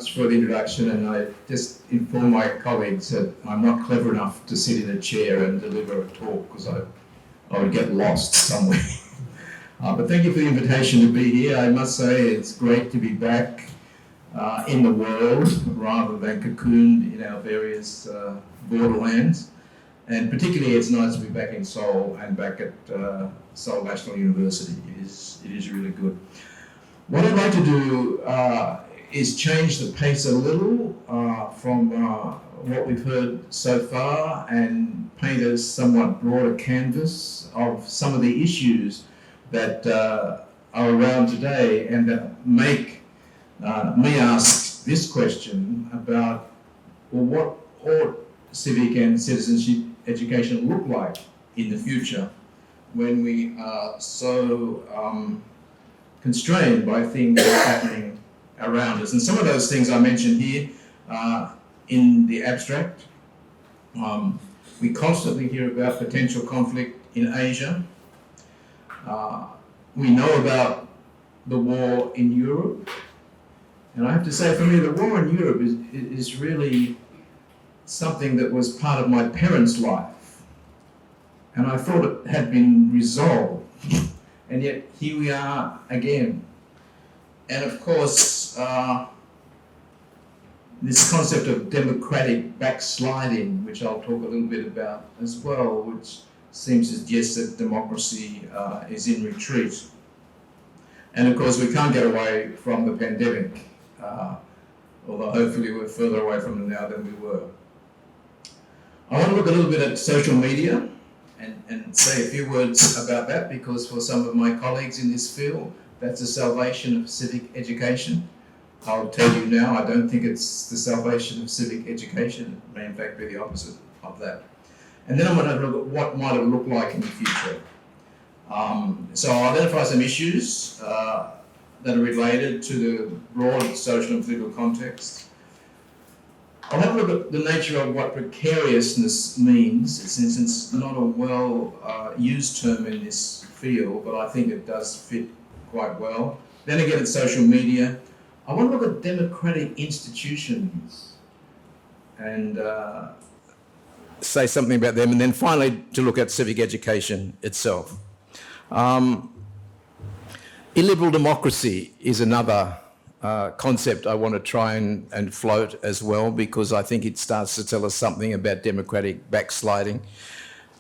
much for the introduction, and I just inform my colleagues that I'm not clever enough to sit in a chair and deliver a talk because I would get lost somewhere. But thank you for the invitation to be here. I must say it's great to be back in the world rather than cocooned in our various borderlands. And particularly it's nice to be back in Seoul and back at Seoul National University. It is really good. What I'd like to do is change the pace a little from what we've heard so far and paint a somewhat broader canvas of some of the issues that are around today and that make me ask this question about, well, what ought civic and citizenship education look like in the future when we are so constrained by things that are happening around us. And some of those things I mentioned here in the abstract. We constantly hear about potential conflict in Asia. We know about the war in Europe. And I have to say, for me, the war in Europe is really something that was part of my parents' life. And I thought it had been resolved. And yet here we are again. And of course, this concept of democratic backsliding, which I'll talk a little bit about as well, which seems to suggest that democracy is in retreat. And of course, we can't get away from the pandemic, although hopefully we're further away from it now than we were. I want to look a little bit at social media and say a few words about that, because for some of my colleagues in this field, that's the salvation of civic education. I'll tell you now, I don't think it's the salvation of civic education. It may in fact be the opposite of that. And then I'm going to look at what might it look like in the future. So I'll identify some issues that are related to the broad social and political context. I'll have a look at the nature of what precariousness means, since it's not a well-used term in this field, but I think it does fit quite well. Then again, it's social media. I want to look at democratic institutions and say something about them, and then finally to look at civic education itself. Illiberal democracy is another concept I want to try and float as well, because I think it starts to tell us something about democratic backsliding.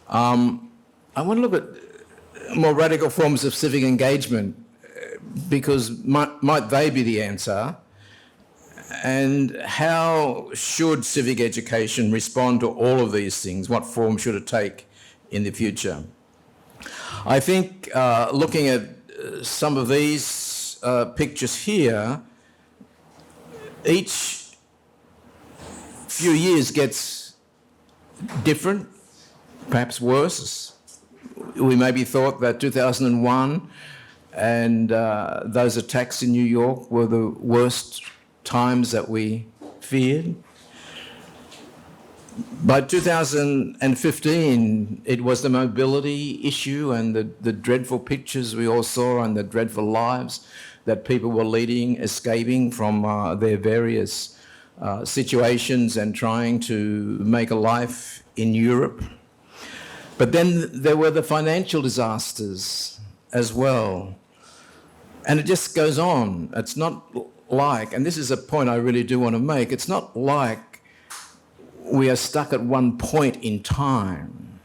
I want to look at more radical forms of civic engagement, because might they be the answer? And how should civic education respond to all of these things? What form should it take in the future? I think looking at some of these pictures here, each few years gets different, perhaps worse. We maybe thought that 2001 and those attacks in New York were the worst times that we feared. By 2015, it was the mobility issue and the dreadful pictures we all saw and the dreadful lives that people were leading, escaping from their various situations and trying to make a life in Europe. But then there were the financial disasters as well. And it just goes on. It's not like, and this is a point I really do want to make, it's not like we are stuck at one point in time.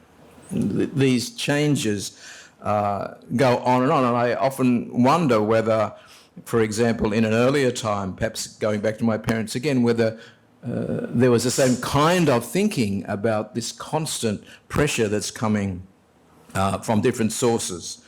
These changes go on, and I often wonder whether, for example, in an earlier time, perhaps going back to my parents again, whether there was the same kind of thinking about this constant pressure that's coming from different sources.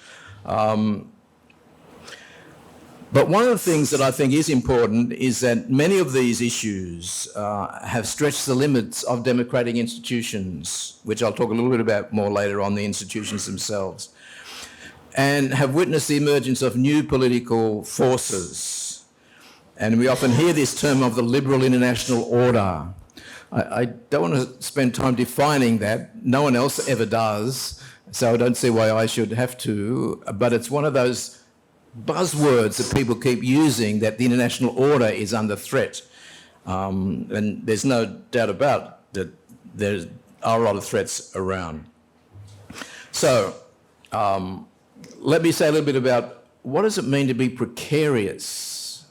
But one of the things that I think is important is that many of these issues have stretched the limits of democratic institutions, which I'll talk a little bit about more later on, the institutions themselves, and have witnessed the emergence of new political forces. And we often hear this term of the liberal international order. I don't want to spend time defining that. No one else ever does, so I don't see why I should have to, but it's one of those buzzwords that people keep using, that the international order is under threat. And there's no doubt about that there are a lot of threats around. So let me say a little bit about what does it mean to be precarious.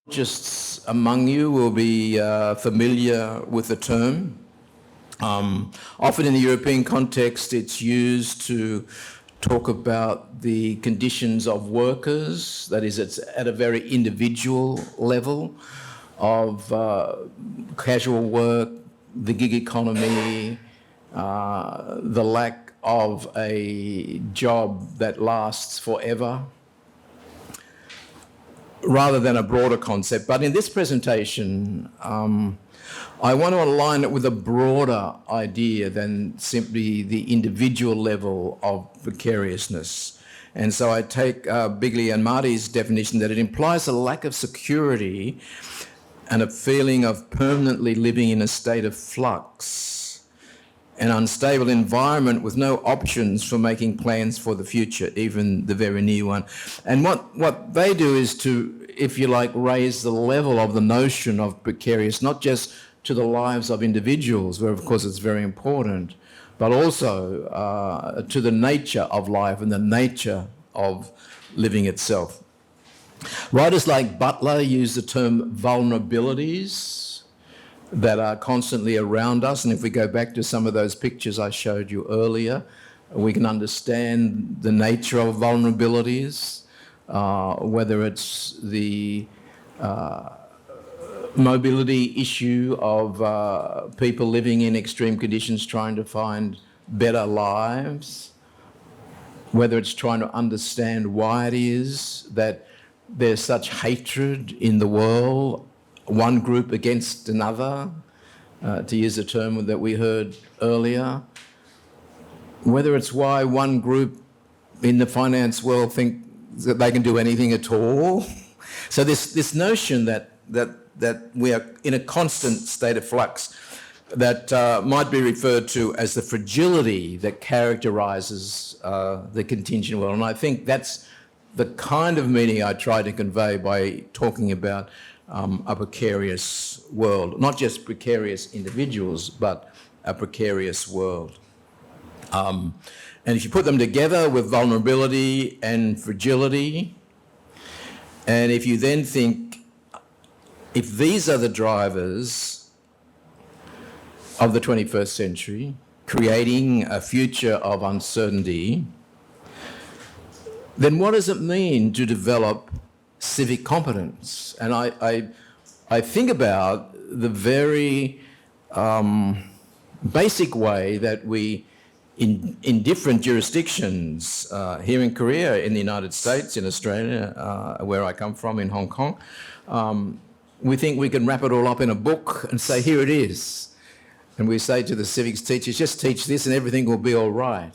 Just among you will be familiar with the term. Often in the European context, it's used to talk about the conditions of workers, that is, it's at a very individual level of casual work, the gig economy, the lack of a job that lasts forever, rather than a broader concept. But in this presentation, I want to align it with a broader idea than simply the individual level of precariousness. And so I take Bigley and Marty's definition that it implies a lack of security and a feeling of permanently living in a state of flux, an unstable environment with no options for making plans for the future, even the very near one. And what they do is to, if you like, raise the level of the notion of precarious, not just to the lives of individuals, where of course it's very important, but also to the nature of life and the nature of living itself. Writers like Butler use the term vulnerabilities that are constantly around us, and if we go back to some of those pictures I showed you earlier, we can understand the nature of vulnerabilities, whether it's the mobility issue of people living in extreme conditions trying to find better lives, whether it's trying to understand why it is that there's such hatred in the world, one group against another, to use a term that we heard earlier, whether it's why one group in the finance world think that they can do anything at all. So this notion that we are in a constant state of flux that might be referred to as the fragility that characterises the contingent world. And I think that's the kind of meaning I try to convey by talking about a precarious world, not just precarious individuals, but a precarious world. And if you put them together with vulnerability and fragility, and if you then think, if these are the drivers of the 21st century, creating a future of uncertainty, then what does it mean to develop civic competence? And I think about the very basic way that we, in different jurisdictions, here in Korea, in the United States, in Australia, where I come from, in Hong Kong, we think we can wrap it all up in a book and say, here it is. And we say to the civics teachers, just teach this and everything will be all right.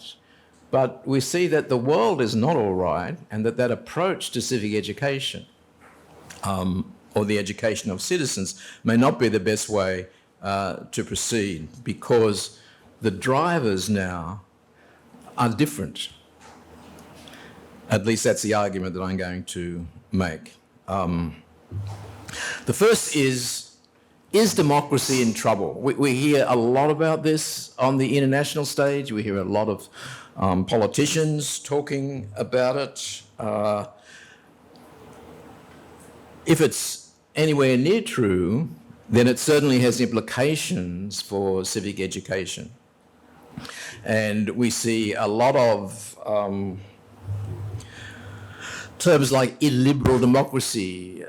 But we see that the world is not all right, and that approach to civic education, or the education of citizens, may not be the best way to proceed, because the drivers now are different. At least that's the argument that I'm going to make. The first is democracy in trouble? We hear a lot about this on the international stage. We hear a lot of politicians talking about it. If it's anywhere near true, then it certainly has implications for civic education. And we see a lot of terms like illiberal democracy,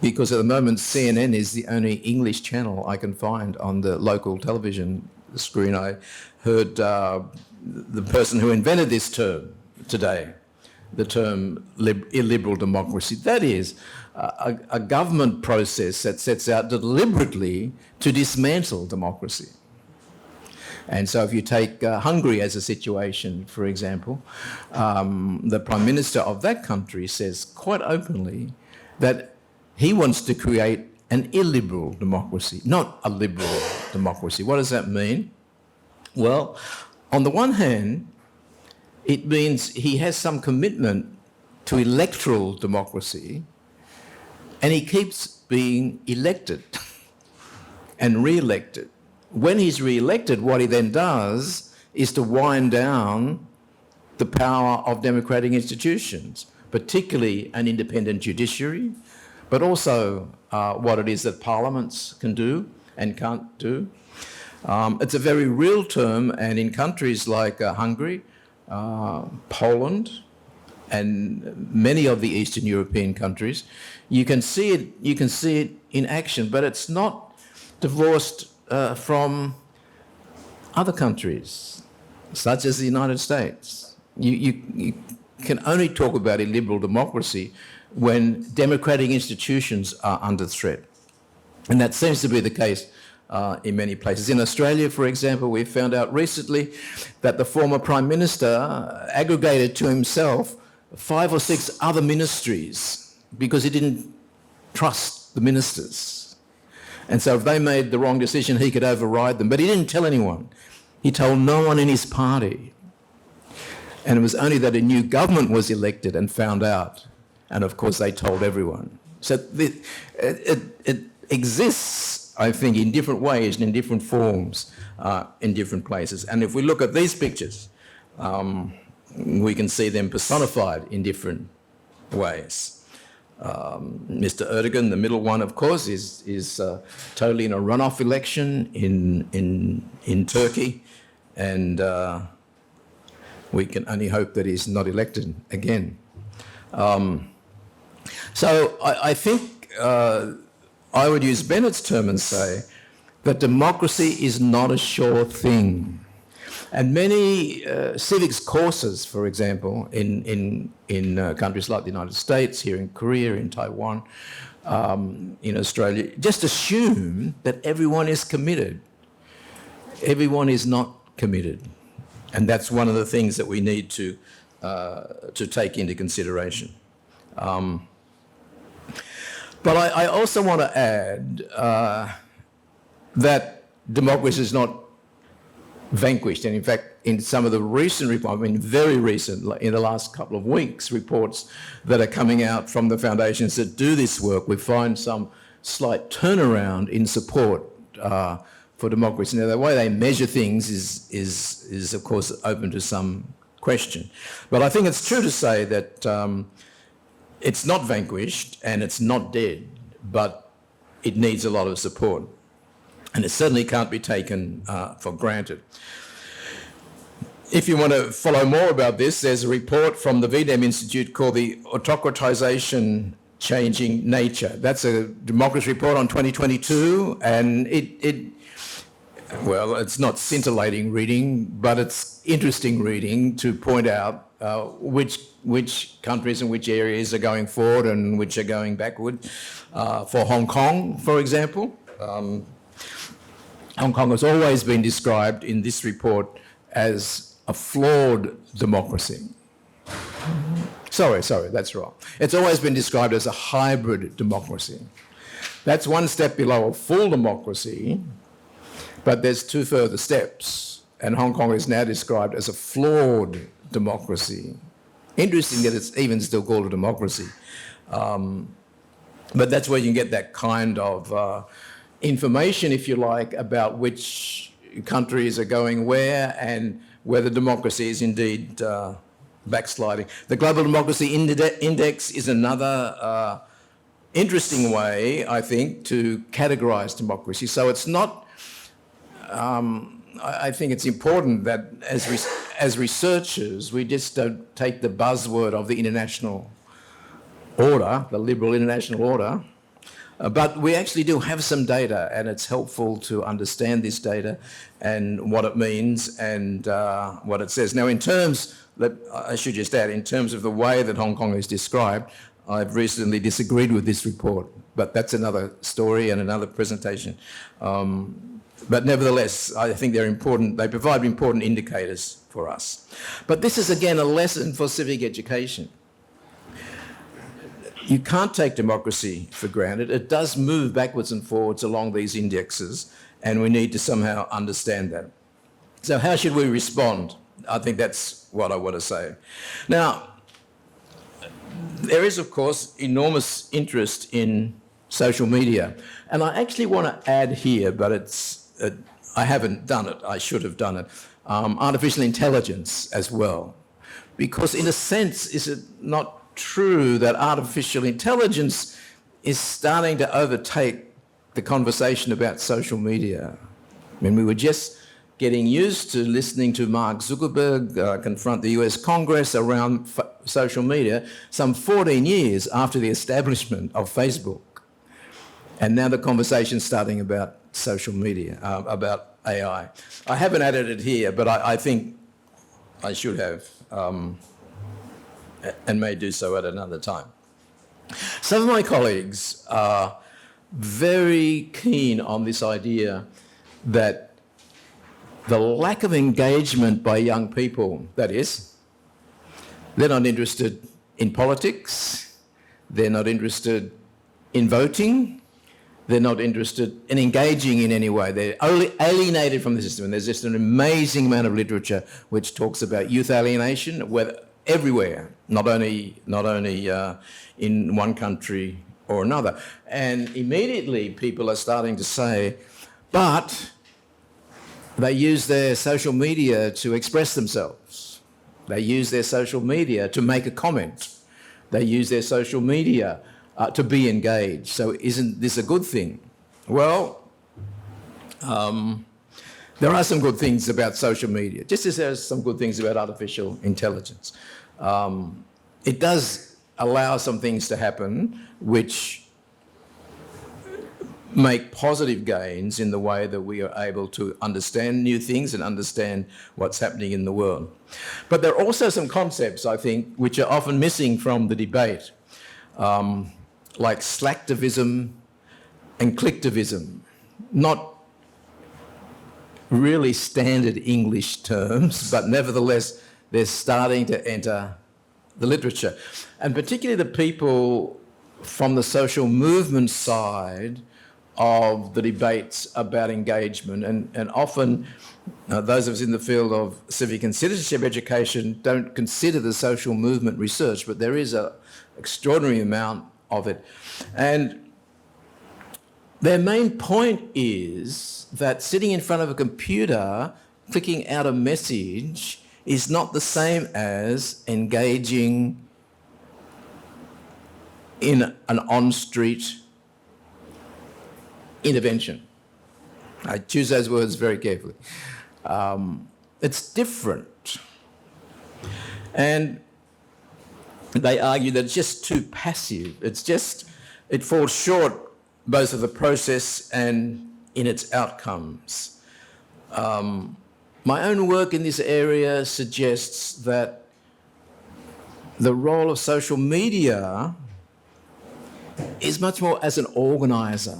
because at the moment CNN is the only English channel I can find on the local television screen. I heard the person who invented this term today, the term illiberal democracy. That is a government process that sets out deliberately to dismantle democracy. And so if you take Hungary as a situation, for example, the Prime Minister of that country says quite openly that he wants to create an illiberal democracy, not a liberal democracy. What does that mean? Well, on the one hand, it means he has some commitment to electoral democracy, and he keeps being elected and re-elected. When he's re-elected, what he then does is to wind down the power of democratic institutions, particularly an independent judiciary, but also what it is that parliaments can do and can't do. It's a very real term, and in countries like Hungary, Poland, and many of the Eastern European countries, you can see it in action, but it's not divorced from other countries, such as the United States. You can only talk about illiberal democracy when democratic institutions are under threat. And that seems to be the case in many places. In Australia, for example, we found out recently that the former Prime Minister aggregated to himself 5 or 6 other ministries because he didn't trust the ministers. And so if they made the wrong decision, he could override them. But he didn't tell anyone. He told no one in his party. And it was only that a new government was elected and found out. And of course, they told everyone. So it exists, I think, in different ways and in different forms in different places. And if we look at these pictures, we can see them personified in different ways. Mr. Erdogan, the middle one, of course, is totally in a runoff election in Turkey, and we can only hope that he's not elected again. So I think I would use Bennett's term and say that democracy is not a sure thing. And many civics courses, for example, in countries like the United States, here in Korea, in Taiwan, in Australia, just assume that everyone is committed. Everyone is not committed. And that's one of the things that we need to take into consideration. But I also want to add that democracy is not vanquished. And in fact, in some of the recent reports, I mean very recent, in the last couple of weeks, reports that are coming out from the foundations that do this work, we find some slight turnaround in support for democracy. Now, the way they measure things is of course open to some question. But I think it's true to say that it's not vanquished and it's not dead, but it needs a lot of support. And it certainly can't be taken for granted. If you want to follow more about this, there's a report from the VDEM Institute called the Autocratization Changing Nature. That's a democracy report on 2022, and well, it's not scintillating reading, but it's interesting reading to point out which countries and which areas are going forward and which are going backward. For Hong Kong, for example, Hong Kong has always been described in this report as a flawed democracy. Sorry, that's wrong. It's always been described as a hybrid democracy. That's one step below a full democracy, but there's 2 further steps, and Hong Kong is now described as a flawed democracy. Interesting that it's even still called a democracy. But that's where you can get that kind of information, if you like, about which countries are going where and whether democracy is indeed backsliding. The Global Democracy Index is another interesting way, I think, to categorise democracy. So it's not, I think it's important that as researchers, we just don't take the buzzword of the international order, the liberal international order, but we actually do have some data, and it's helpful to understand this data and what it means and what it says. Now, I should just add, in terms of the way that Hong Kong is described, I've recently disagreed with this report, but that's another story and another presentation. But nevertheless, I think they're important. They provide important indicators for us. But this is, again, a lesson for civic education. You can't take democracy for granted. It does move backwards and forwards along these indexes, and we need to somehow understand that. So how should we respond? I think that's what I want to say. Now, there is, of course, enormous interest in social media. And I actually want to add here, but I haven't done it, I should have done it, artificial intelligence as well. Because in a sense, is it not true that artificial intelligence is starting to overtake the conversation about social media? I mean, we were just getting used to listening to Mark Zuckerberg confront the US Congress around social media some 14 years after the establishment of Facebook. And now the conversation's starting about social media, about AI. I haven't added it here, but I think I should have, and may do so at another time. Some of my colleagues are very keen on this idea that the lack of engagement by young people, that is, they're not interested in politics, they're not interested in voting, they're not interested in engaging in any way. They're alienated from the system. And there's just an amazing amount of literature which talks about youth alienation, whether everywhere, not only in one country or another. And immediately people are starting to say, but they use their social media to express themselves. They use their social media to make a comment. They use their social media to be engaged. So isn't this a good thing? Well, there are some good things about social media, just as there's some good things about artificial intelligence. It does allow some things to happen which make positive gains in the way that we are able to understand new things and understand what's happening in the world. But there are also some concepts, I think, which are often missing from the debate, like slacktivism and clicktivism. Not really standard English terms, but nevertheless, they're starting to enter the literature. And particularly the people from the social movement side of the debates about engagement, and often those of us in the field of civic and citizenship education don't consider the social movement research, but there is an extraordinary amount of it. And their main point is that sitting in front of a computer, clicking out a message is not the same as engaging in an on-street intervention. I choose those words very carefully. It's different. And they argue that it's just too passive. It falls short both of the process and in its outcomes. My own work in this area suggests that the role of social media is much more as an organizer.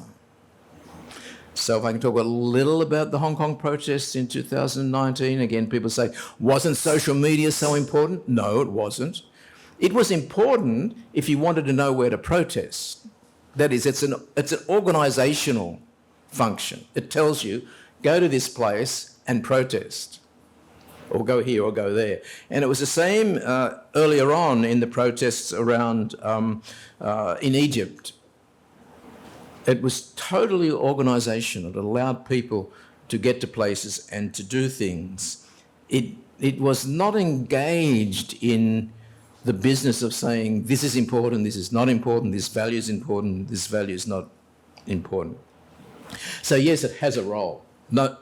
So if I can talk a little about the Hong Kong protests in 2019, again, people say, wasn't social media so important? No, it wasn't. It was important if you wanted to know where to protest. That is, it's an organisational function. It tells you, go to this place and protest, or go here or go there. And it was the same earlier on in the protests around in Egypt. It was totally organisational. It allowed people to get to places and to do things. It was not engaged in the business of saying this is important, this is not important, this value is important, this value is not important. So yes, it has a role. No,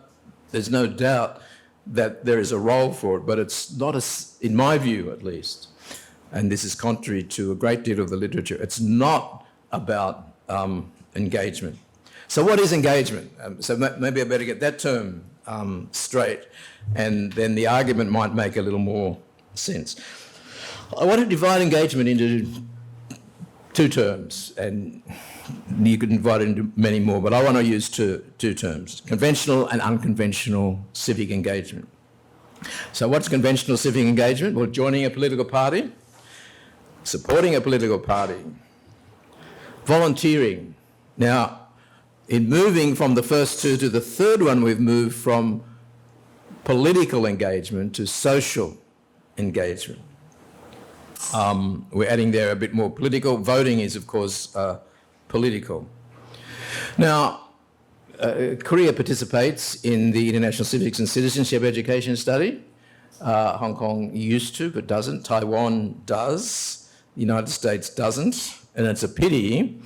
there's no doubt that there is a role for it, but it's not, in my view at least, and this is contrary to a great deal of the literature, it's not about engagement. So what is engagement? So maybe I better get that term straight, and then the argument might make a little more sense. I want to divide engagement into two terms, and you could divide it into many more, but I want to use two terms, conventional and unconventional civic engagement. So what's conventional civic engagement? Well, joining a political party, supporting a political party, volunteering. Now, in moving from the first two to the third one, we've moved from political engagement to social engagement. We're adding there a bit more political. Voting is, of course, political. Now, Korea participates in the International Civics and Citizenship Education Study. Hong Kong used to, but doesn't. Taiwan does. The United States doesn't. And it's a pity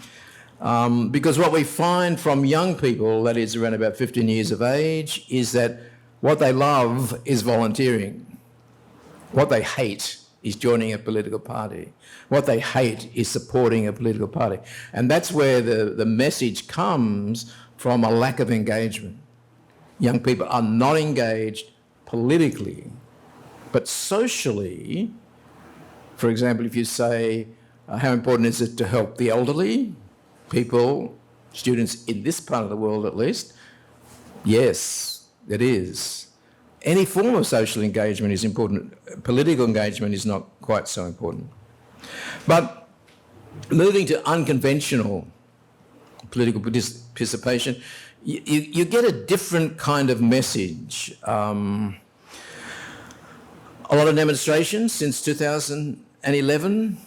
because what we find from young people, that is around about 15 years of age, is that what they love is volunteering. What they hate is joining a political party. What they hate is supporting a political party. And that's where the message comes from a lack of engagement. Young people are not engaged politically, but socially. For example, if you say, how important is it to help the elderly people, students in this part of the world at least? Yes, it is. Any form of social engagement is important. Political engagement is not quite so important. But moving to unconventional political participation, you get a different kind of message. A lot of demonstrations since 2011.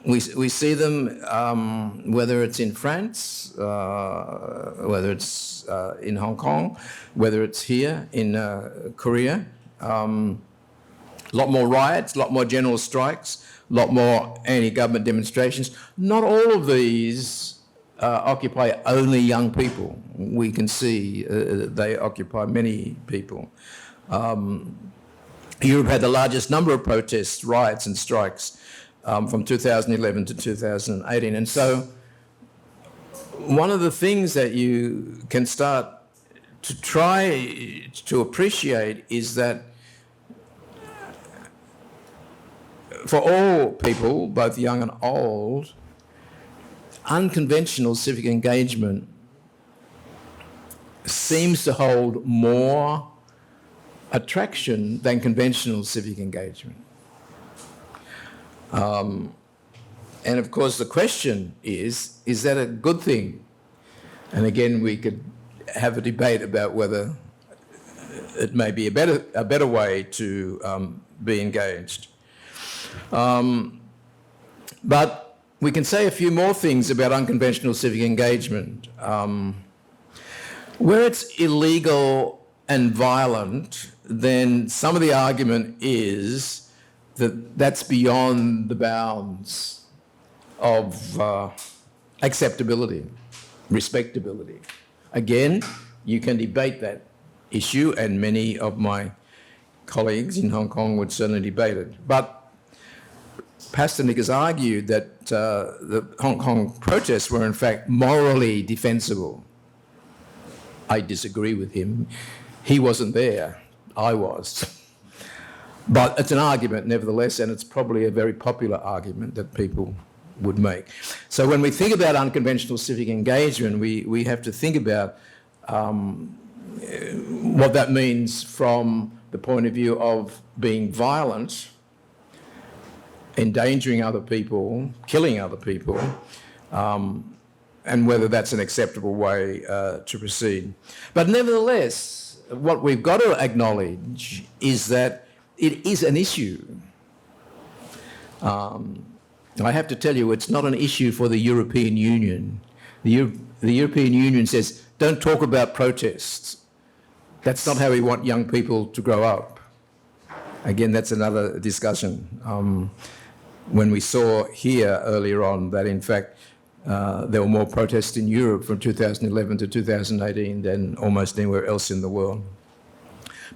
We see them, whether it's in France, whether it's in Hong Kong, whether it's here in Korea. A lot more riots, a lot more general strikes, a lot more anti-government demonstrations. Not all of these occupy only young people. We can see they occupy many people. Europe had the largest number of protests, riots and strikes from 2011 to 2018. And so one of the things that you can start to try to appreciate is that for all people, both young and old, unconventional civic engagement seems to hold more attraction than conventional civic engagement. And of course the question is that a good thing? And again, we could have a debate about whether it may be a better way to be engaged. But we can say a few more things about unconventional civic engagement. Where it's illegal and violent, then some of the argument is that that's beyond the bounds of acceptability, respectability. Again, you can debate that issue, and many of my colleagues in Hong Kong would certainly debate it. But Pasternak has argued that the Hong Kong protests were in fact morally defensible. I disagree with him. He wasn't there, I was. But it's an argument nevertheless, and it's probably a very popular argument that people would make. So when we think about unconventional civic engagement, we have to think about what that means from the point of view of being violent, endangering other people, killing other people, and whether that's an acceptable way to proceed. But nevertheless, what we've got to acknowledge is that it is an issue. I have to tell you, it's not an issue for the European Union. The European Union says, don't talk about protests. That's not how we want young people to grow up. Again, that's another discussion. When we saw here earlier on that, in fact, there were more protests in Europe from 2011 to 2018 than almost anywhere else in the world.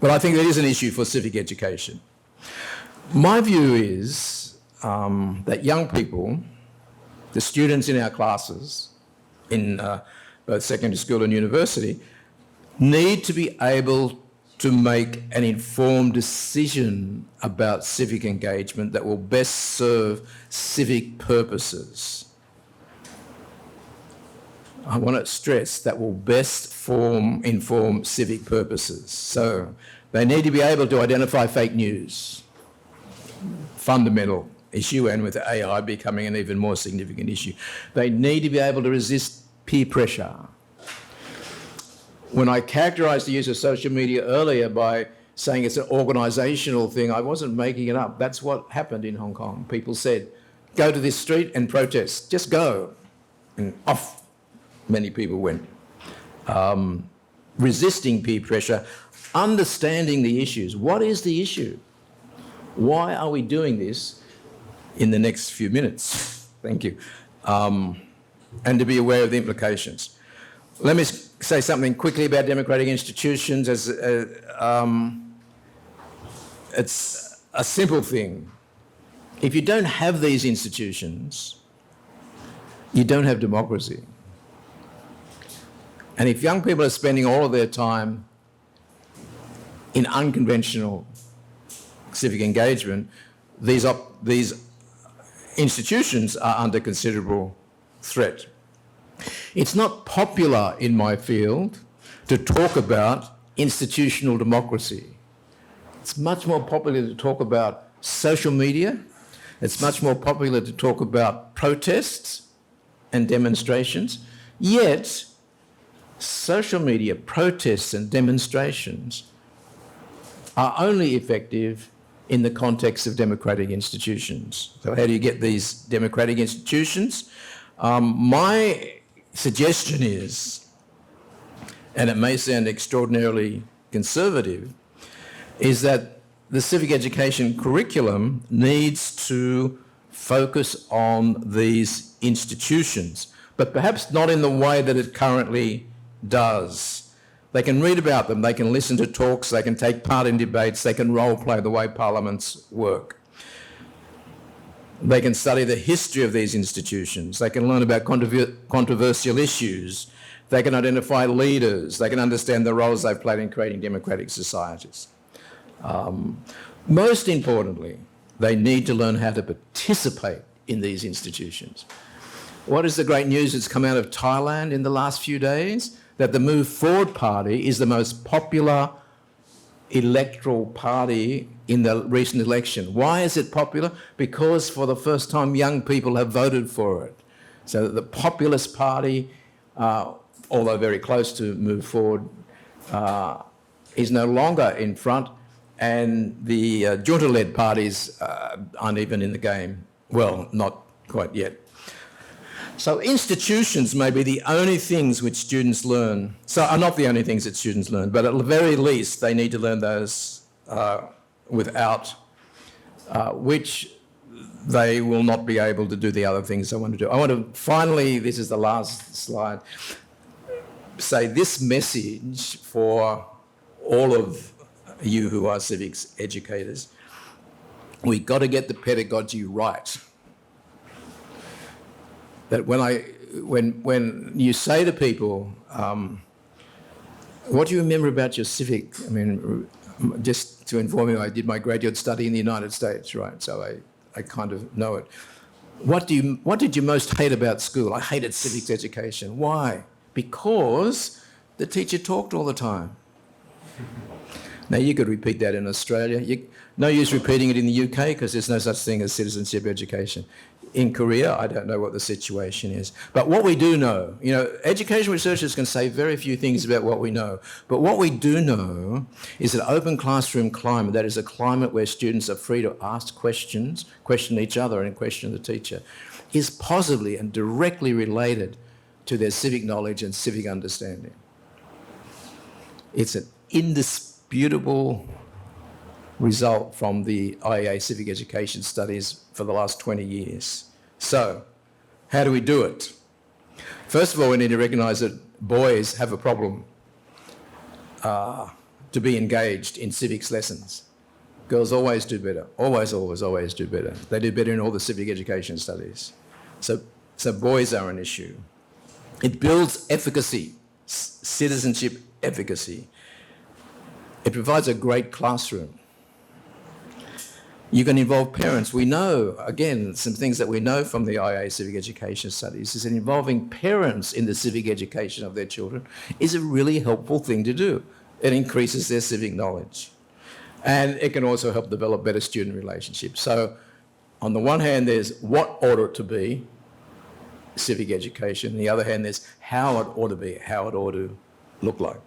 But I think it is an issue for civic education. My view is that young people, the students in our classes, in both secondary school and university, need to be able to make an informed decision about civic engagement that will best serve civic purposes. I want to stress that will best inform civic purposes. So they need to be able to identify fake news, fundamental issue, and with AI becoming an even more significant issue. They need to be able to resist peer pressure. When I characterised the use of social media earlier by saying it's an organisational thing. I wasn't making it up. That's what happened in Hong Kong. People said, go to this street and protest. Just go. And off many people went. Resisting peer pressure, understanding the issues. What is the issue? Why are we doing this in the next few minutes? Thank you. And to be aware of the implications. Let me say something quickly about democratic institutions. It's a simple thing. If you don't have these institutions, you don't have democracy. And if young people are spending all of their time in unconventional civic engagement, these institutions are under considerable threat. It's not popular in my field to talk about institutional democracy. It's much more popular to talk about social media. It's much more popular to talk about protests and demonstrations. Yet, social media protests and demonstrations are only effective in the context of democratic institutions. So how do you get these democratic institutions? My suggestion is, and it may sound extraordinarily conservative, is that the civic education curriculum needs to focus on these institutions, but perhaps not in the way that it currently does. They can read about them, they can listen to talks, they can take part in debates, they can role play the way parliaments work. They can study the history of these institutions, they can learn about controversial issues, they can identify leaders, they can understand the roles they've played in creating democratic societies. Most importantly, they need to learn how to participate in these institutions. What is the great news that's come out of Thailand in the last few days? That the Move Forward Party is the most popular electoral party in the recent election. Why is it popular? Because for the first time young people have voted for it. So the populist party, although very close to Move Forward, is no longer in front, and the junta-led parties aren't even in the game. Well, not quite yet. So institutions may be the only things which students learn. So are not the only things that students learn, but at the very least they need to learn those without which they will not be able to do the other things I want to do. I want to finally, this is the last slide, say this message for all of you who are civics educators. We've got to get the pedagogy right. That when you say to people, what do you remember about your civic? I mean, just to inform you, I did my graduate study in the United States, right? So I kind of know it. What did you most hate about school? I hated civics education. Why? Because the teacher talked all the time. Now, you could repeat that in Australia. No use repeating it in the UK because there's no such thing as citizenship education. In Korea, I don't know what the situation is. But what we do know, education researchers can say very few things about what we know. But what we do know is an open classroom climate, that is a climate where students are free to ask questions, question each other and question the teacher, is positively and directly related to their civic knowledge and civic understanding. It's an indisputable result from the IEA Civic Education studies for the last 20 years. So, how do we do it? First of all, we need to recognise that boys have a problem to be engaged in civics lessons. Girls always do better, always do better. They do better in all the civic education studies. So boys are an issue. It builds efficacy, citizenship efficacy. It provides a great classroom. You can involve parents. We know, again, some things that we know from the IEA Civic Education studies is that involving parents in the civic education of their children is a really helpful thing to do. It increases their civic knowledge. And it can also help develop better student relationships. So on the one hand, there's what ought it to be, civic education. On the other hand, there's how it ought to be, how it ought to look like.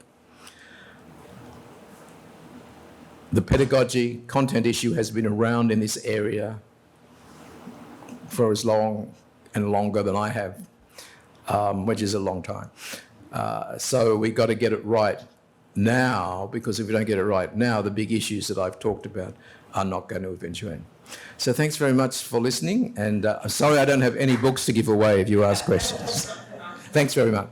The pedagogy content issue has been around in this area for as long and longer than I have, which is a long time. So we got to get it right now, because if we don't get it right now, the big issues that I've talked about are not going to eventuate. So thanks very much for listening, and sorry I don't have any books to give away if you ask questions. Thanks very much.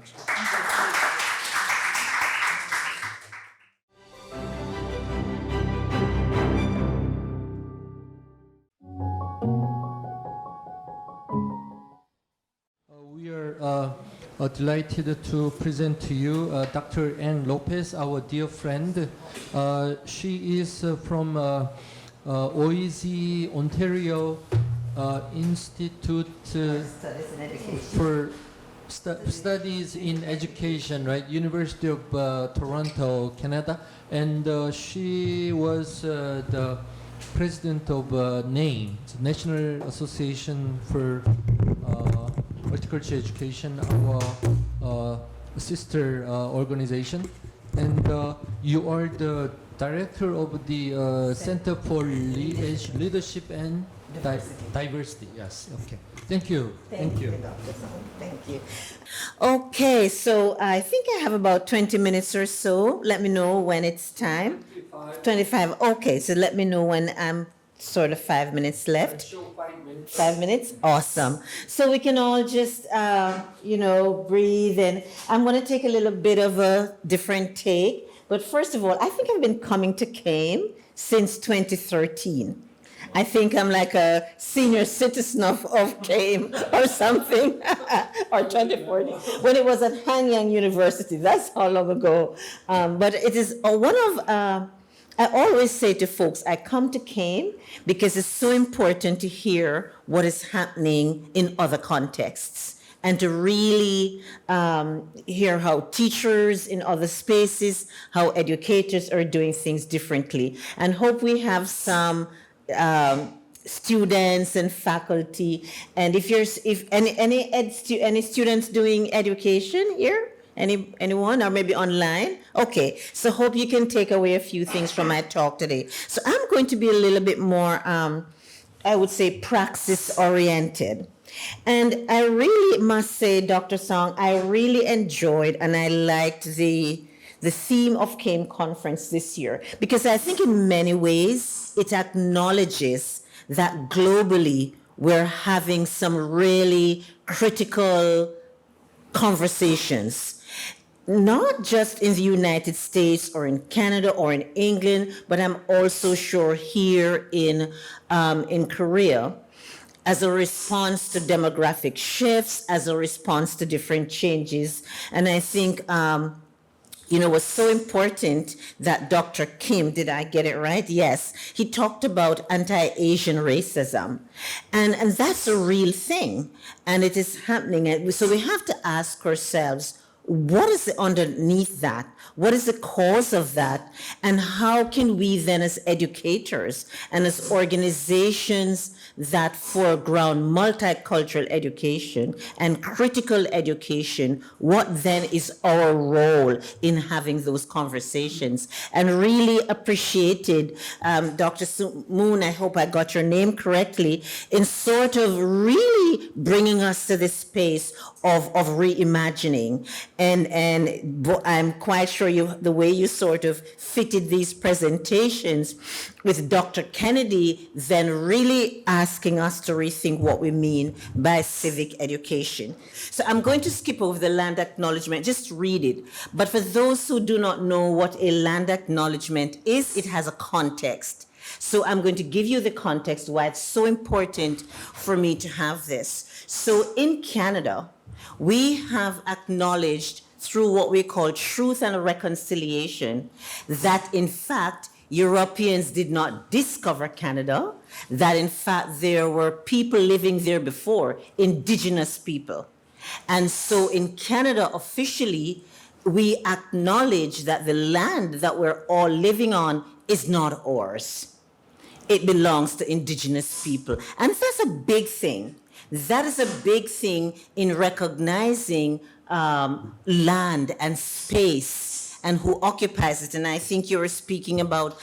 We are delighted to present to you Dr. Ann Lopez, our dear friend. She is from OEZ Ontario Institute Studies in Education. for Studies in Education, right? University of Toronto, Canada. And she was the president of NAME, the National Association for Multicultural Education, our sister organization. And you are the director of the Center for Leadership and Diversity. Yes, okay. Thank you. Thank you, Dr. Song. Thank you. Okay, so I think I have about 20 minutes or so. Let me know when it's time. 25. Okay, so let me know when I'm sort of 5 minutes left. Show 5 minutes. 5 minutes? Awesome. So we can all just, breathe in. I'm going to take a little bit of a different take. But first of all, I think I've been coming to CAME since 2013. I think I'm like a senior citizen of CAME or something, or 2040, when it was at Hanyang University. That's how long ago. But it is one of, I always say to folks, I come to CAME because it's so important to hear what is happening in other contexts, and to really hear how teachers in other spaces, how educators are doing things differently. And hope we have some students and faculty. And if any students doing education here? Anyone, or maybe online? Okay, so hope you can take away a few things from my talk today. So I'm going to be a little bit more, I would say, praxis-oriented. And I really must say, Dr. Song, I really enjoyed and I liked the theme of CAME conference this year, because I think in many ways it acknowledges that globally we're having some really critical conversations, not just in the United States or in Canada or in England, but I'm also sure here in Korea, as a response to demographic shifts, as a response to different changes. And I think, it was so important that Dr. Kim, did I get it right? Yes. He talked about anti-Asian racism. And that's a real thing. And it is happening. And so we have to ask ourselves, what is underneath that? What is the cause of that? And how can we then, as educators and as organizations that foreground multicultural education and critical education, what then is our role in having those conversations? And really appreciated Dr. Moon, I hope I got your name correctly, in sort of really bringing us to this space of reimagining. And I'm quite sure the way you sort of fitted these presentations with Dr. Kennedy, then really asking us to rethink what we mean by civic education. So I'm going to skip over the land acknowledgement, just read it. But for those who do not know what a land acknowledgement is, it has a context. So I'm going to give you the context why it's so important for me to have this. So in Canada, we have acknowledged through what we call truth and reconciliation that in fact Europeans did not discover Canada, that in fact there were people living there before, indigenous people. And so in Canada officially, we acknowledge that the land that we're all living on is not ours. It belongs to indigenous people. And that's a big thing. That is a big thing in recognizing land and space and who occupies it. And I think you were speaking about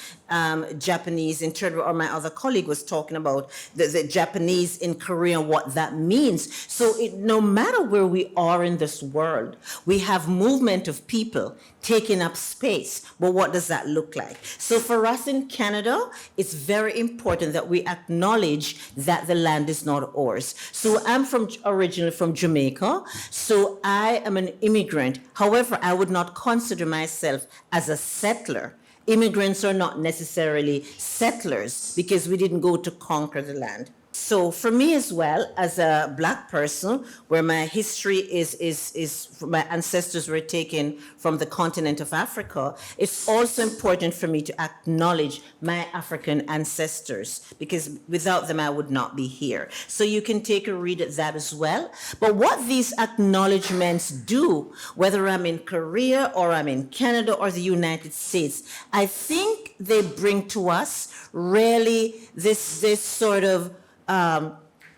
Japanese in third world, or my other colleague was talking about the Japanese in Korea and what that means. So no matter where we are in this world, we have movement of people taking up space. But what does that look like? So for us in Canada, it's very important that we acknowledge that the land is not ours. So I'm originally from Jamaica, so I am an immigrant. However, I would not consider myself as a settler. Immigrants are not necessarily settlers because we didn't go to conquer the land. So for me as well, as a Black person, where my history is my ancestors were taken from the continent of Africa, it's also important for me to acknowledge my African ancestors, because without them I would not be here. So you can take a read at that as well. But what these acknowledgements do, whether I'm in Korea or I'm in Canada or the United States, I think they bring to us really this sort of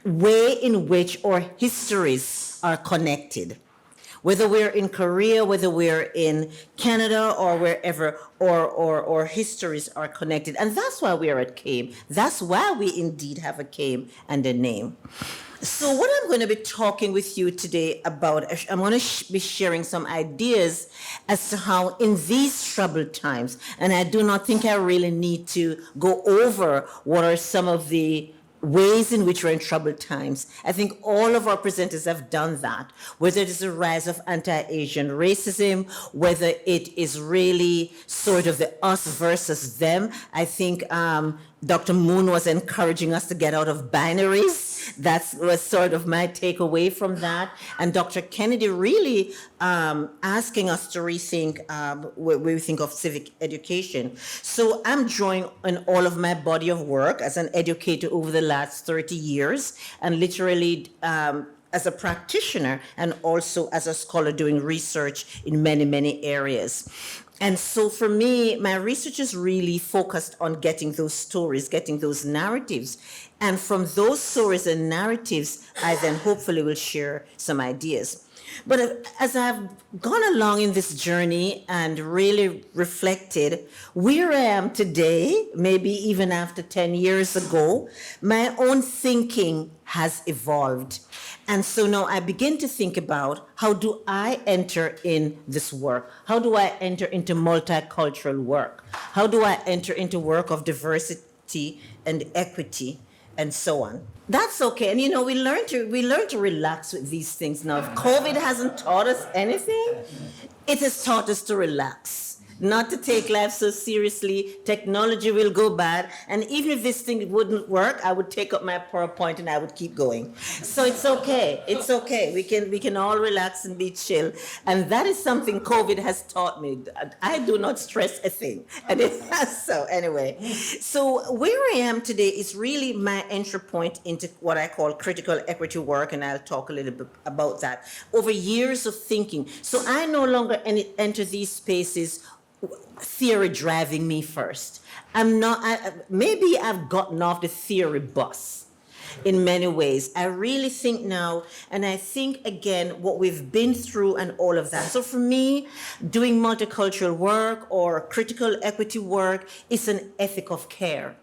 way in which our histories are connected. Whether we're in Korea, whether we're in Canada or wherever, our histories are connected. And that's why we're at CAME. That's why we indeed have a CAME and a name. So what I'm going to be talking with you today about, I'm going to be sharing some ideas as to how in these troubled times, and I do not think I really need to go over what are some of the ways in which we're in troubled times. I think all of our presenters have done that, whether it is a rise of anti-Asian racism, whether it is really sort of the us versus them. I think Dr. Moon was encouraging us to get out of binaries. That was sort of my takeaway from that. And Dr. Kennedy really asking us to rethink what we think of civic education. So I'm drawing on all of my body of work as an educator over the last 30 years, and literally as a practitioner and also as a scholar doing research in many, many areas. And so for me, my research is really focused on getting those stories, getting those narratives. And from those stories and narratives, I then hopefully will share some ideas. But as I've gone along in this journey and really reflected where I am today, maybe even after 10 years ago, my own thinking has evolved. And so now I begin to think about, how do I enter in this work? How do I enter into multicultural work? How do I enter into work of diversity and equity and so on? That's okay. And we learn to relax with these things now. If COVID hasn't taught us anything, it has taught us to relax. Not to take life so seriously. Technology will go bad, and even if this thing wouldn't work, I would take up my PowerPoint and I would keep going. So it's okay. It's okay. We can all relax and be chill, and that is something COVID has taught me. I do not stress a thing, and so anyway. So where I am today is really my entry point into what I call critical equity work, and I'll talk a little bit about that. Over years of thinking, so I no longer enter these spaces theory driving me first. Maybe I've gotten off the theory bus in many ways. I really think now, and I think again, what we've been through and all of that. So for me, doing multicultural work or critical equity work is an ethic of care.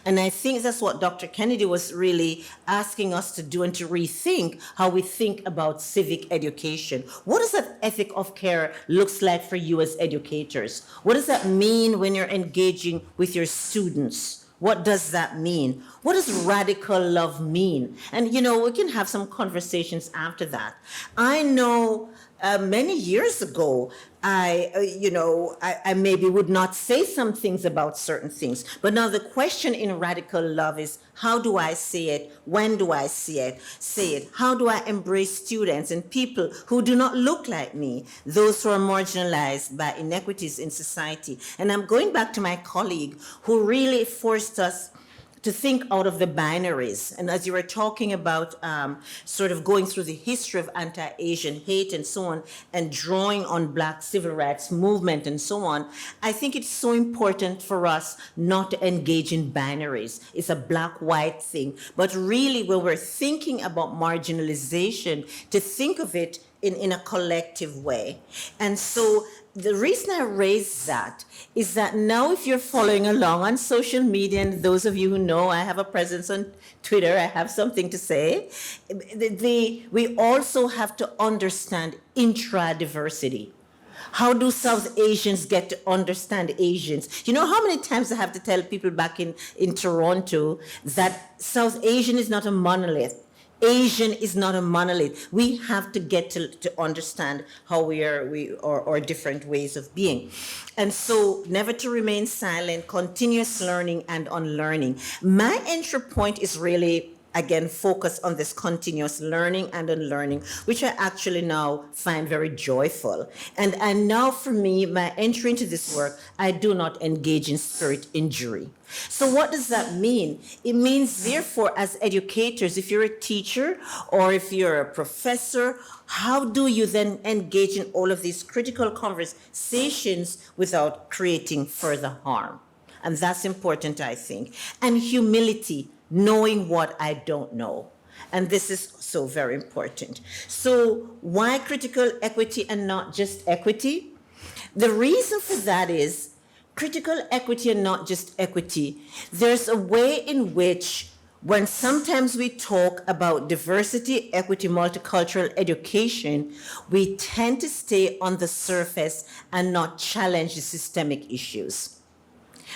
And I think that's what Dr. Kennedy was really asking us to do, and to rethink how we think about civic education. What does that ethic of care looks like for you as educators? What does that mean when you're engaging with your students? What does that mean? What does radical love mean? And we can have some conversations after that. I know many years ago, I maybe would not say some things about certain things. But now the question in radical love is, how do I say it? When do I say it? How do I embrace students and people who do not look like me, those who are marginalized by inequities in society? And I'm going back to my colleague who really forced us to think out of the binaries. And as you were talking about sort of going through the history of anti-Asian hate and so on, and drawing on Black civil rights movement and so on, I think it's so important for us not to engage in binaries. It's a black-white thing. But really, when we're thinking about marginalization, to think of it in a collective way. And so the reason I raise that is that now if you're following along on social media, and those of you who know I have a presence on Twitter, I have something to say, we also have to understand intra-diversity. How do South Asians get to understand Asians? You know how many times I have to tell people back in Toronto that South Asian is not a monolith. Asian is not a monolith. We have to get to understand how we are different ways of being. And so never to remain silent, continuous learning and unlearning. My entry point is really, again, focus on this continuous learning and unlearning, which I actually now find very joyful. And now for me, my entry into this work, I do not engage in spirit injury. So what does that mean? It means, therefore, as educators, if you're a teacher or if you're a professor, how do you then engage in all of these critical conversations without creating further harm? And that's important, I think. And humility, knowing what I don't know. And this is so very important. So why critical equity and not just equity? The reason for that is critical equity and not just equity. There's a way in which when sometimes we talk about diversity, equity, multicultural education, we tend to stay on the surface and not challenge the systemic issues.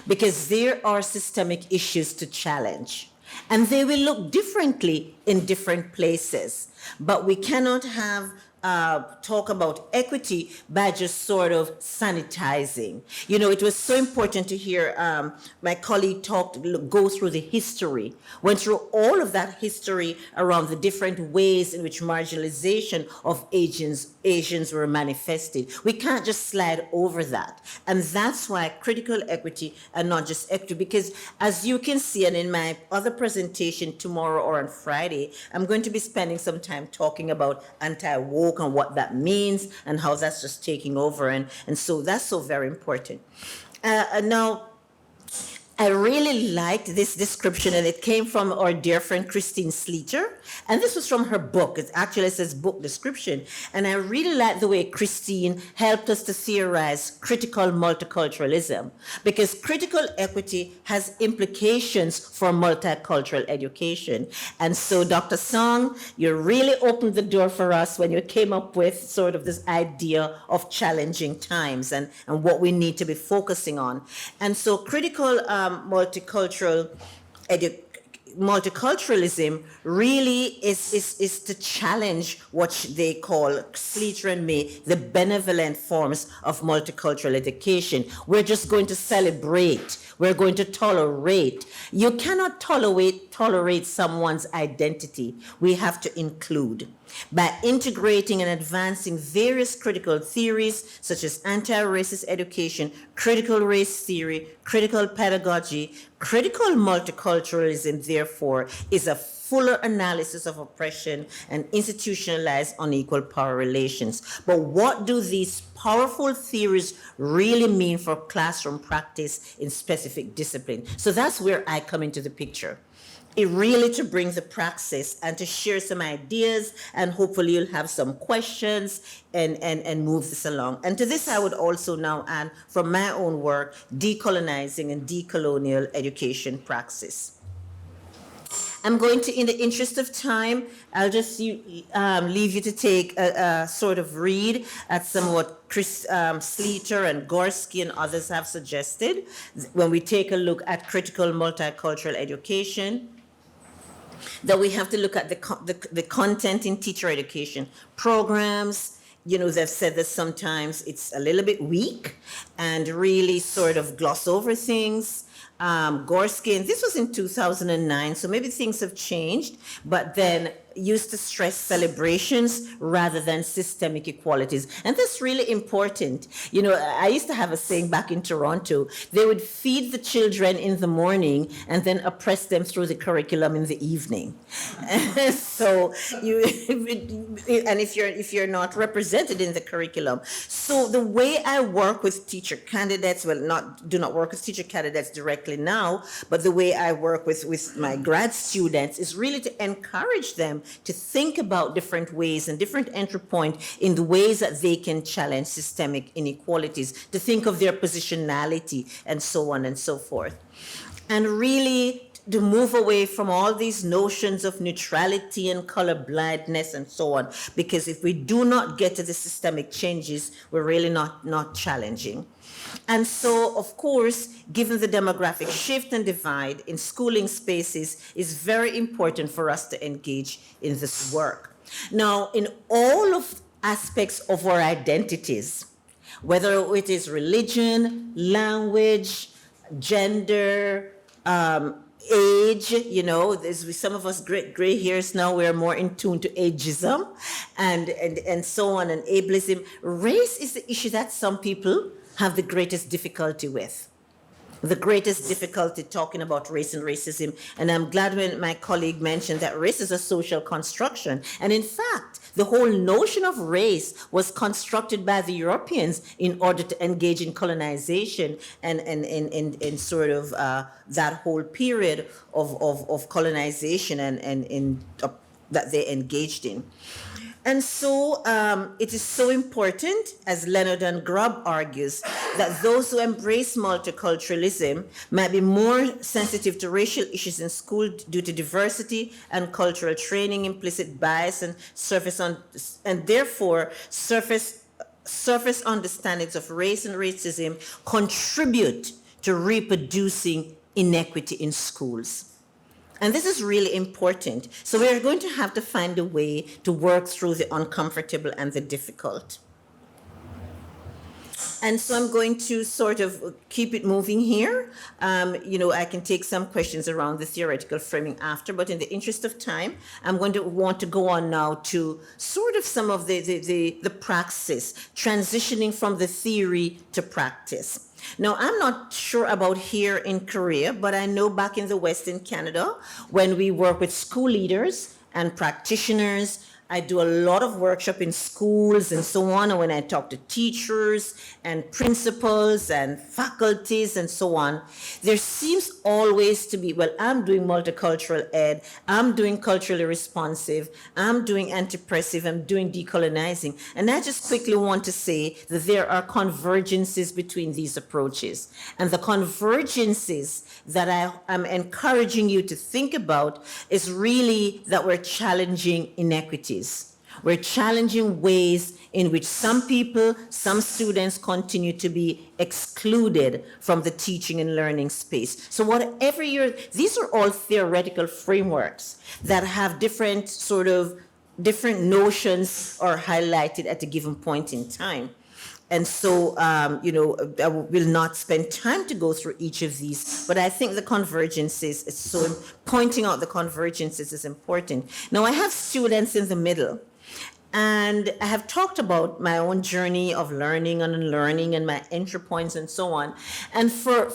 Because there are systemic issues to challenge. And they will look differently in different places. But we cannot have talk about equity by just sort of sanitizing. You know, it was so important to hear my colleague go through the history, went through all of that history around the different ways in which marginalization of Asians were manifested. We can't just slide over that. And that's why critical equity and not just equity, because as you can see, and in my other presentation tomorrow or on Friday, I'm going to be spending some time talking about anti-woke and what that means and how that's just taking over. And so that's so very important. Now, I really liked this description, and it came from our dear friend Christine Sleeter, and this was from her book. It actually says book description, and I really like the way Christine helped us to theorize critical multiculturalism, because critical equity has implications for multicultural education. And so, Dr. Song, you really opened the door for us when you came up with sort of this idea of challenging times and what we need to be focusing on. And so critical multiculturalism really is to challenge what they call, Sleeter and me, the benevolent forms of multicultural education. We're just going to celebrate. We're going to tolerate. You cannot tolerate someone's identity. We have to include. By integrating and advancing various critical theories, such as anti-racist education, critical race theory, critical pedagogy, critical multiculturalism, therefore, is a fuller analysis of oppression and institutionalized unequal power relations. But what do these powerful theories really mean for classroom practice in specific discipline? So that's where I come into the picture. It really to bring the praxis and to share some ideas, and hopefully you'll have some questions and move this along. And to this I would also now add from my own work, decolonizing and decolonial education praxis. I'm going to, in the interest of time, I'll just leave you to take a sort of read at some what Chris Sleeter and Gorski and others have suggested when we take a look at critical multicultural education. That we have to look at the content in teacher education programs. You know, they've said that sometimes it's a little bit weak and really sort of gloss over things. Gorski, and this was in 2009, so maybe things have changed, but then used to stress celebrations rather than systemic equalities. And that's really important. You know, I used to have a saying back in Toronto, they would feed the children in the morning and then oppress them through the curriculum in the evening. So if you're not represented in the curriculum. So the way I work with teacher candidates, do not work with teacher candidates directly now, but the way I work with my grad students is really to encourage them to think about different ways and different entry points in the ways that they can challenge systemic inequalities, to think of their positionality and so on and so forth. And really to move away from all these notions of neutrality and colorblindness and so on, because if we do not get to the systemic changes, we're really not challenging. And so, of course, given the demographic shift and divide in schooling spaces, it's very important for us to engage in this work. Now, in all of aspects of our identities, whether it is religion, language, gender, age, you know, there's some of us gray hairs now, we're more in tune to ageism and so on, and ableism. Race is the issue that some people have the greatest difficulty with. The greatest difficulty talking about race and racism. And I'm glad when my colleague mentioned that race is a social construction. And in fact, the whole notion of race was constructed by the Europeans in order to engage in colonization and sort of that whole period of colonization and that they engaged in. And so it is so important, as Leonard and Grubb argues, that those who embrace multiculturalism might be more sensitive to racial issues in school due to diversity and cultural training, implicit bias, and therefore surface understandings of race and racism contribute to reproducing inequity in schools. And this is really important. So we're going to have to find a way to work through the uncomfortable and the difficult. And so I'm going to sort of keep it moving here. You know, I can take some questions around the theoretical framing after, but in the interest of time, I'm going to want to go on now to sort of some of the praxis, transitioning from the theory to practice. Now, I'm not sure about here in Korea, but I know back in the West in Canada, when we work with school leaders and practitioners, I do a lot of workshop in schools and so on, and when I talk to teachers and principals and faculties and so on, there seems always to be, well, I'm doing multicultural ed, I'm doing culturally responsive, I'm doing anti-oppressive, I'm doing decolonizing. And I just quickly want to say that there are convergences between these approaches. And the convergences that I'm encouraging you to think about is really that we're challenging inequities. We're challenging ways in which some people, some students continue to be excluded from the teaching and learning space. So whatever these are all theoretical frameworks that have different notions are highlighted at a given point in time. And so, you know, I will not spend time to go through each of these, but I think the convergences, pointing out the convergences is important. Now, I have students in the middle, and I have talked about my own journey of learning and unlearning and my entry points and so on. And for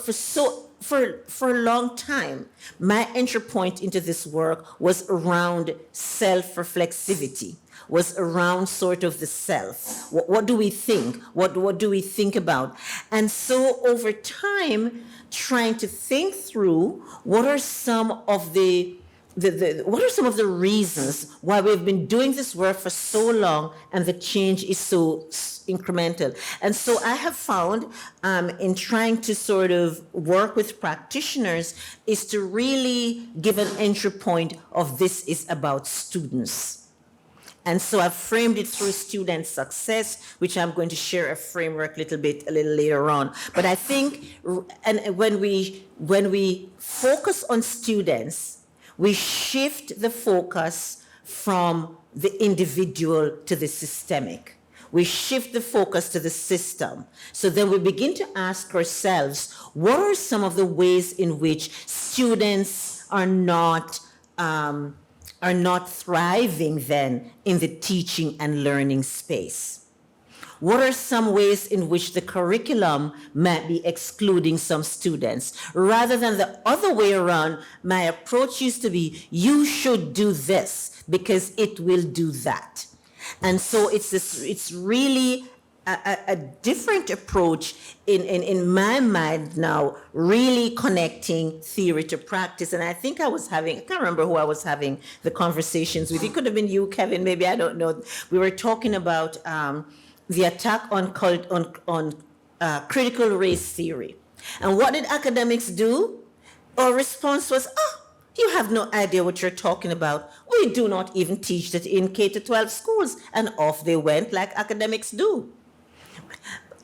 a long time, my entry point into this work was around self-reflexivity, was around sort of the self. What do we think? What do we think about? And so over time, trying to think through what are some of the reasons why we've been doing this work for so long and the change is so incremental. And so I have found in trying to sort of work with practitioners is to really give an entry point of this is about students. And so I've framed it through student success, which I'm going to share a framework a little later on. But I think, and when we focus on students, we shift the focus from the individual to the systemic. We shift the focus to the system. So then we begin to ask ourselves, what are some of the ways in which students are not thriving then in the teaching and learning space? What are some ways in which the curriculum might be excluding some students? Rather than the other way around, my approach used to be, you should do this because it will do that. And so it's really a different approach in my mind now, really connecting theory to practice. And I think I can't remember who I was having the conversations with. It could have been you, Kevin, maybe, I don't know. We were talking about the attack on critical race theory. And what did academics do? Our response was, you have no idea what you're talking about. We do not even teach that in K-12 schools. And off they went like academics do.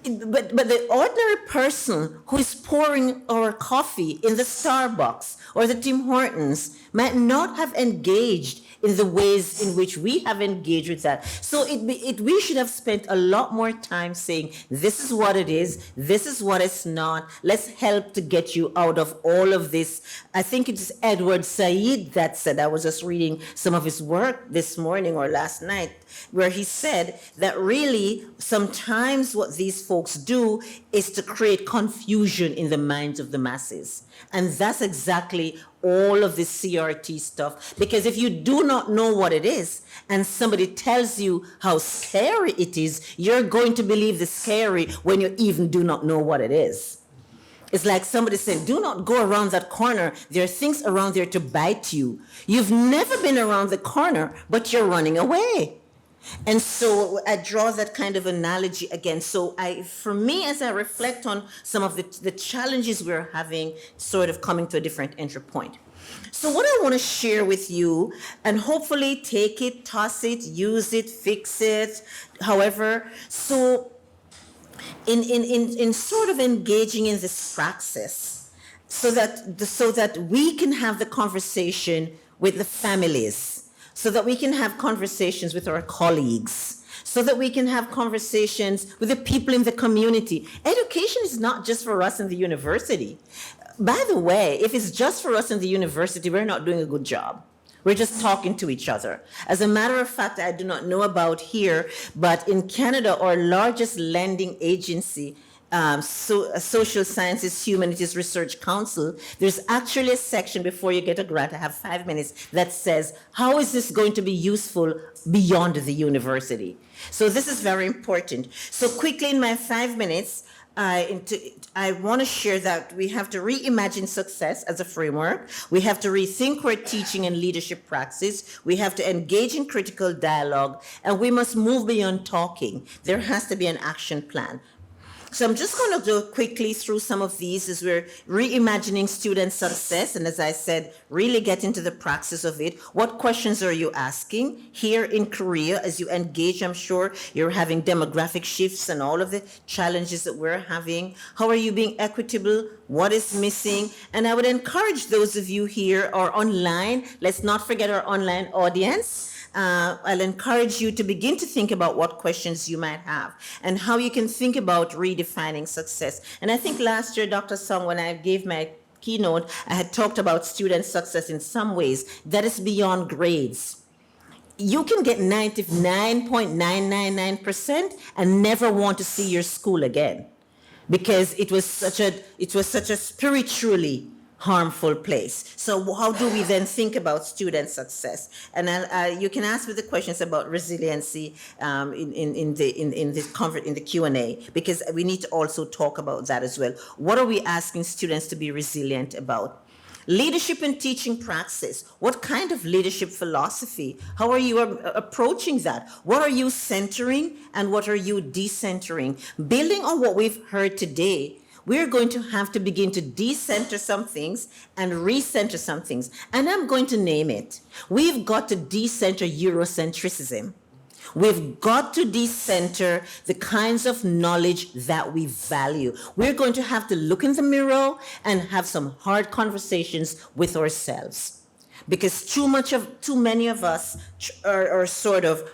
But the ordinary person who is pouring our coffee in the Starbucks or the Tim Hortons might not have engaged in the ways in which we have engaged with that. So we should have spent a lot more time saying, this is what it is, this is what it's not, let's help to get you out of all of this. I think it's Edward Said that said, I was just reading some of his work this morning or last night, where he said that really sometimes what these folks do is to create confusion in the minds of the masses. And that's exactly all of this CRT stuff. Because if you do not know what it is, and somebody tells you how scary it is, you're going to believe the scary when you even do not know what it is. It's like somebody saying, do not go around that corner. There are things around there to bite you. You've never been around the corner, but you're running away. And so I draw that kind of analogy again. So for me, as I reflect on some of the challenges we're having, sort of coming to a different entry point. So what I want to share with you, and hopefully take it, toss it, use it, fix it, however. So in sort of engaging in this praxis, so that we can have the conversation with the families, so that we can have conversations with our colleagues, so that we can have conversations with the people in the community. Education is not just for us in the university. By the way, if it's just for us in the university, we're not doing a good job. We're just talking to each other. As a matter of fact, I do not know about here, but in Canada, our largest lending agency, Social Sciences Humanities Research Council, there's actually a section before you get a grant, I have 5 minutes, that says, how is this going to be useful beyond the university? So this is very important. So quickly in my 5 minutes, I want to share that we have to reimagine success as a framework. We have to rethink our teaching and leadership praxis. We have to engage in critical dialogue, and we must move beyond talking. There has to be an action plan. So I'm just going to go quickly through some of these as we're reimagining student success. And as I said, really get into the praxis of it. What questions are you asking here in Korea as you engage? I'm sure you're having demographic shifts and all of the challenges that we're having. How are you being equitable? What is missing? And I would encourage those of you here or online, let's not forget our online audience. I'll encourage you to begin to think about what questions you might have and how you can think about redefining success. And I think last year, Dr. Song, when I gave my keynote, I had talked about student success in some ways that is beyond grades. You can get 99.999% and never want to see your school again because it was such a spiritually harmful place. So how do we then think about student success? And you can ask me the questions about resiliency in the Q&A, because we need to also talk about that as well. What are we asking students to be resilient about? Leadership and teaching praxis. What kind of leadership philosophy? How are you approaching that? What are you centering and what are you decentering? Building on what we've heard today, we're going to have to begin to decenter some things and recenter some things. And I'm going to name it. We've got to decenter Eurocentrism. We've got to decenter the kinds of knowledge that we value. We're going to have to look in the mirror and have some hard conversations with ourselves. Because too many of us are sort of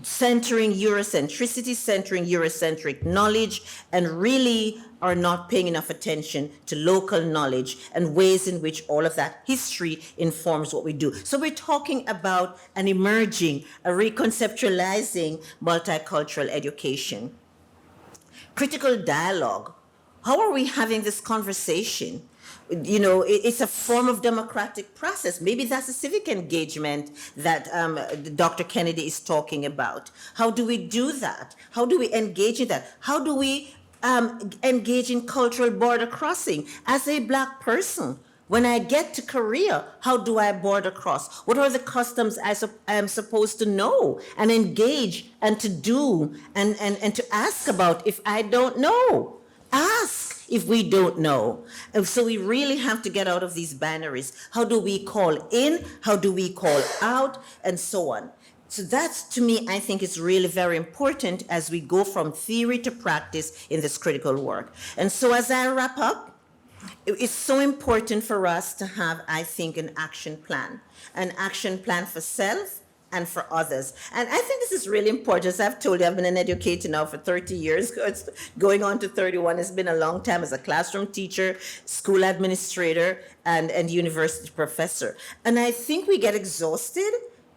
centering Eurocentricity, centering Eurocentric knowledge, and really are not paying enough attention to local knowledge and ways in which all of that history informs what we do. So we're talking about a reconceptualizing multicultural education. Critical dialogue. How are we having this conversation? You know, it's a form of democratic process. Maybe that's a civic engagement that Dr. Kennedy is talking about. How do we do that? How do we engage in that? How do we engage in cultural border crossing? As a Black person, when I get to Korea, how do I border cross? What are the customs I am supposed to know and engage and to do and to ask about if I don't know? Ask if we don't know. And so we really have to get out of these binaries. How do we call in? How do we call out? And so on. So that's, to me, I think is really very important as we go from theory to practice in this critical work. And so as I wrap up, it's so important for us to have, I think, an action plan for self and for others. And I think this is really important. As I've told you, I've been an educator now for 30 years. It's going on to 31. It's been a long time as a classroom teacher, school administrator, and university professor. And I think we get exhausted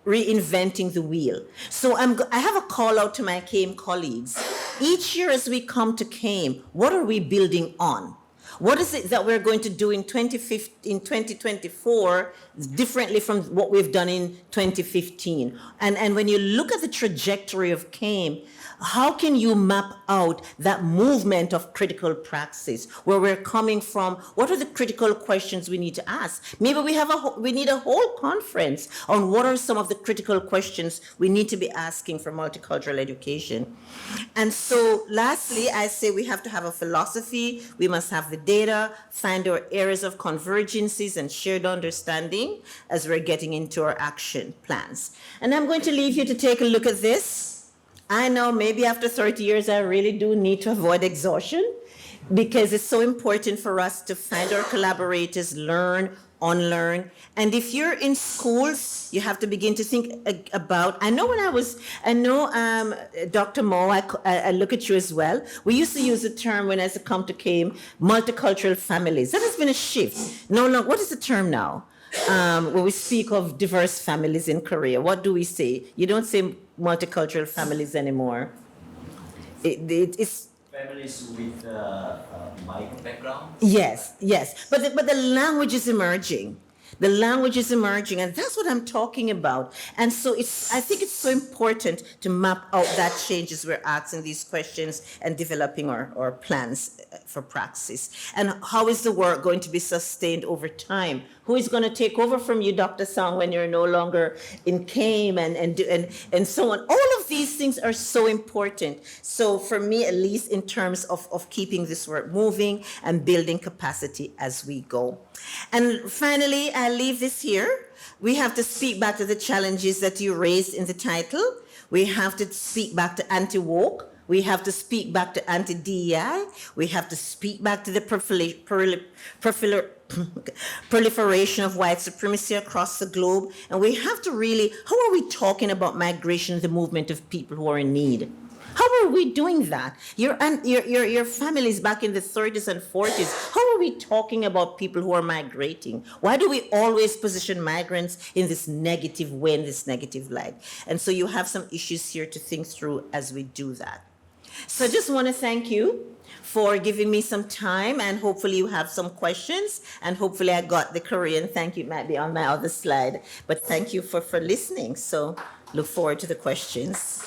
reinventing the wheel. So I have a call out to my CAIM colleagues. Each year as we come to CAIM, what are we building on? What is it that we're going to do in 2024 differently from what we've done in 2015? And when you look at the trajectory of CAIM, how can you map out that movement of critical praxis, where we're coming from? What are the critical questions we need to ask? Maybe we need a whole conference on what are some of the critical questions we need to be asking for multicultural education. And so lastly, I say we have to have a philosophy. We must have the data, find our areas of convergences and shared understanding as we're getting into our action plans. And I'm going to leave you to take a look at this. I know maybe after 30 years, I really do need to avoid exhaustion because it's so important for us to find our collaborators, learn, unlearn. And if you're in schools, you have to begin to think about, Dr. Mo, I look at you as well. We used to use the term when I used to come to CAIM, multicultural families. That has been a shift. No longer, what is the term now? When we speak of diverse families in Korea, what do we say? You don't say multicultural families anymore. It's families with migrant background. Yes. But the language is emerging. The language is emerging, and that's what I'm talking about. And so I think it's so important to map out that change as we're asking these questions and developing our plans for Praxis. And how is the work going to be sustained over time? Who is going to take over from you, Dr. Song, when you're no longer in CAIM and so on? All of these things are so important. So for me, at least in terms of keeping this work moving and building capacity as we go. And finally, I leave this here. We have to speak back to the challenges that you raised in the title. We have to speak back to anti-woke. We have to speak back to anti-DEI. We have to speak back to the proliferation of white supremacy across the globe. And we have to really, how are we talking about migration, the movement of people who are in need? How are we doing that? Your families back in the 30s and 40s, how are we talking about people who are migrating? Why do we always position migrants in this negative way, in this negative light? And so you have some issues here to think through as we do that. So I just want to thank you for giving me some time, and hopefully you have some questions, and hopefully I got the Korean. Thank you, it might be on my other slide, but thank you for listening. So look forward to the questions.